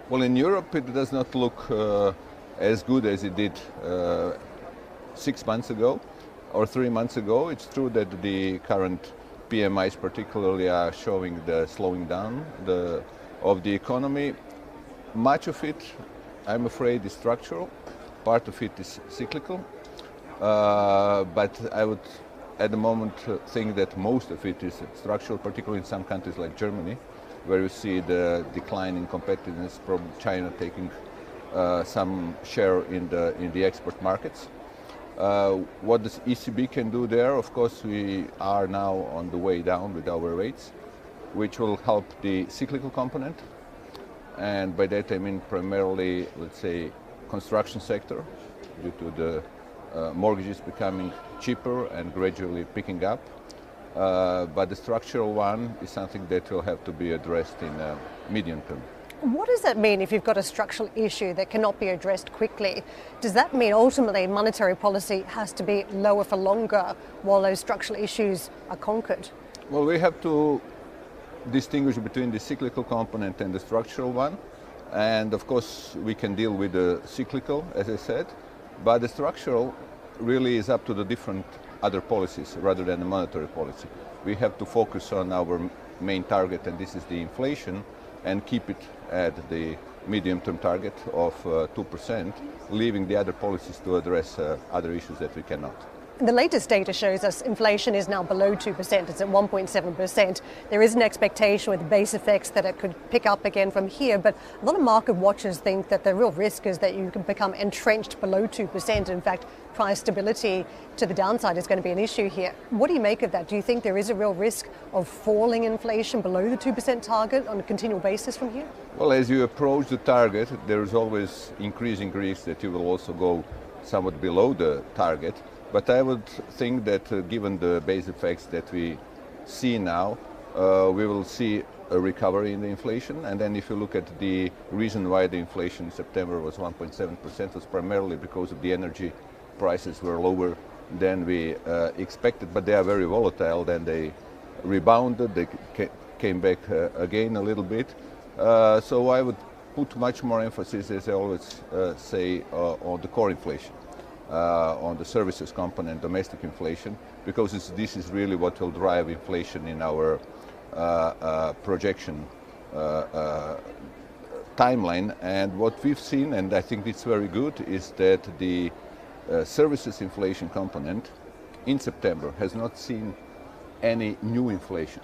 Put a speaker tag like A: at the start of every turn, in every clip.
A: Well, in Europe it does not look as good as it did 6 months ago or 3 months ago. It's true that the current PMIs particularly are showing the slowing down of the economy. Much of it, I'm afraid, is structural. Part of it is cyclical. But I would at the moment think that most of it is structural, particularly in some countries like Germany, where you see the decline in competitiveness from China taking some share in the export markets. What the ECB can do there, of course, we are now on the way down with our rates, which will help the cyclical component. And by that I mean primarily, let's say, construction sector, due to the mortgages becoming cheaper and gradually picking up. But the structural one is something that will have to be addressed in the medium term.
B: What does that mean if you've got a structural issue that cannot be addressed quickly? Does that mean ultimately monetary policy has to be lower for longer while those structural issues are conquered?
A: Well, we have to distinguish between the cyclical component and the structural one. And of course, we can deal with the cyclical, as I said, but the structural really is up to the different other policies rather than the monetary policy. We have to focus on our main target, and this is the inflation, and keep it at the medium-term target of 2%, leaving the other policies to address other issues that we cannot.
B: The latest data shows us inflation is now below 2%. It's at 1.7%. There is an expectation with base effects that it could pick up again from here, but a lot of market watchers think that the real risk is that you can become entrenched below 2%. In fact, price stability to the downside is going to be an issue here. What do you make of that? Do you think there is a real risk of falling inflation below the 2% target on a continual basis from here?
A: Well, as you approach the target, there is always increasing risk that you will also go somewhat below the target. But I would think that given the base effects that we see now, we will see a recovery in the inflation. And then if you look at the reason why the inflation in September was 1.7% was primarily because of the energy prices were lower than we expected, but they are very volatile. Then they rebounded, they came back again a little bit. So I would put much more emphasis, as I always say, on the core inflation. On the services component, domestic inflation, because this is really what will drive inflation in our projection timeline. And what we've seen, and I think it's very good, is that the services inflation component in September has not seen any new inflation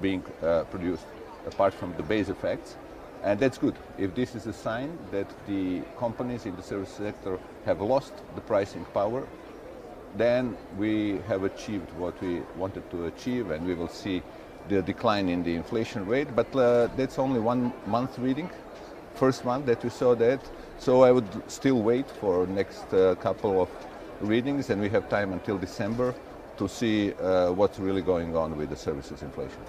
A: being produced apart from the base effects. And that's good. If this is a sign that the companies in the service sector have lost the pricing power, then we have achieved what we wanted to achieve, and we will see the decline in the inflation rate. But that's only 1 month reading, first month that we saw that. So I would still wait for next couple of readings, and we have time until December to see what's really going on with the services inflation.